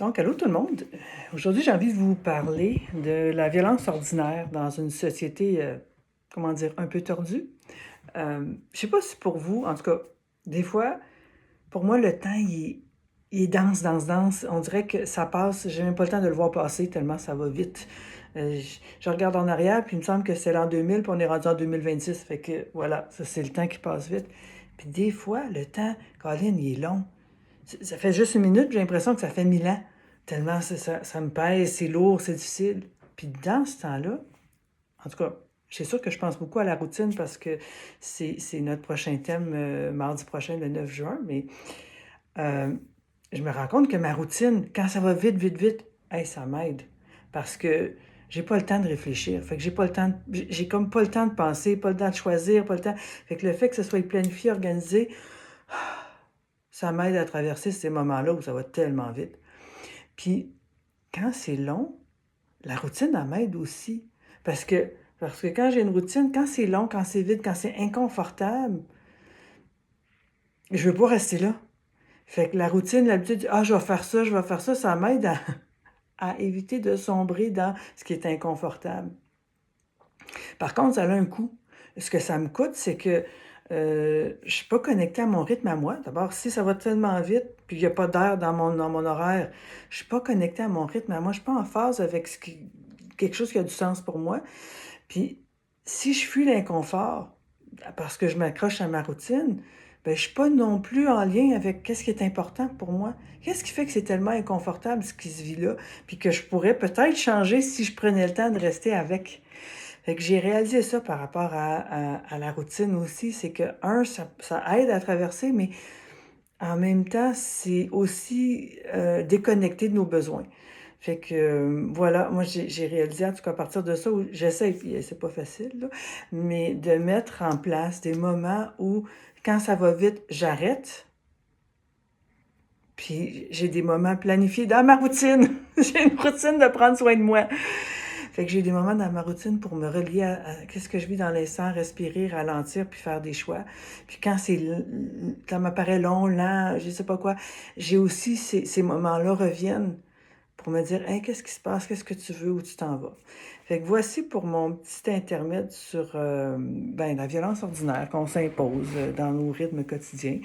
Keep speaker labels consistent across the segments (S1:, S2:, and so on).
S1: Donc, allô tout le monde. Aujourd'hui, j'ai envie de vous parler de la violence ordinaire dans une société, comment dire, un peu tordue. Je sais pas si pour vous, en tout cas, des fois, pour moi, le temps, il est dense, dense, dense. On dirait que ça passe, j'ai même pas le temps de le voir passer tellement ça va vite. Je regarde en arrière, puis il me semble que c'est l'an 2000, puis on est rendu en 2026. Fait que voilà, ça c'est le temps qui passe vite. Puis des fois, le temps, Colin, il est long. Ça fait juste une minute, j'ai l'impression que ça fait 1000 ans. Tellement ça me pèse, c'est lourd, c'est difficile. Puis dans ce temps-là, en tout cas, c'est sûr que je pense beaucoup à la routine parce que c'est notre prochain thème mardi prochain, le 9 juin, mais euh, je me rends compte que ma routine, quand ça va vite, vite, vite, hey, ça m'aide. Parce que j'ai pas le temps de réfléchir. Fait que j'ai pas le temps j'ai comme pas le temps de penser, pas le temps de choisir, pas le temps. Fait que le fait que ce soit planifié, organisé, ça m'aide à traverser ces moments-là où ça va tellement vite. Puis, quand c'est long, la routine, elle m'aide aussi. Parce que, parce que quand j'ai une routine, quand c'est long, quand c'est vite, quand c'est inconfortable, je veux pas rester là. Fait que la routine, l'habitude, ah, je vais faire ça m'aide à éviter de sombrer dans ce qui est inconfortable. Par contre, ça a un coût. Ce que ça me coûte, c'est que je suis pas connectée à mon rythme à moi. D'abord, si ça va tellement vite, puis il n'y a pas d'air dans mon horaire, je suis pas connectée à mon rythme à moi. Je suis pas en phase avec quelque chose qui a du sens pour moi. Puis, si je fuis l'inconfort parce que je m'accroche à ma routine, ben, je suis pas non plus en lien avec qu'est-ce qui est important pour moi. Qu'est-ce qui fait que c'est tellement inconfortable ce qui se vit là, puis que je pourrais peut-être changer si je prenais le temps de rester avec. Fait que j'ai réalisé ça par rapport à la routine aussi, c'est que, ça aide à traverser, mais en même temps, c'est aussi déconnecté de nos besoins. Fait que, voilà, moi j'ai réalisé, en tout cas à partir de ça, où j'essaie, puis c'est pas facile, là, mais de mettre en place des moments où, quand ça va vite, j'arrête, puis j'ai des moments planifiés dans ma routine. J'ai une routine de prendre soin de moi. Fait que j'ai des moments dans ma routine pour me relier à qu'est-ce que je vis dans l'instant, respirer, ralentir, puis faire des choix. Puis quand ça m'apparaît long, lent, je sais pas quoi, j'ai aussi ces moments-là reviennent pour me dire, hey, qu'est-ce qui se passe, qu'est-ce que tu veux, où tu t'en vas. Fait que voici pour mon petit intermède sur la violence ordinaire qu'on s'impose dans nos rythmes quotidiens.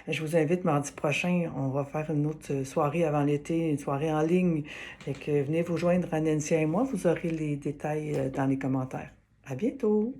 S1: Je vous invite mardi prochain, on va faire une autre soirée avant l'été, une soirée en ligne. Fait que venez vous joindre à Nancy et moi, vous aurez les détails dans les commentaires. À bientôt!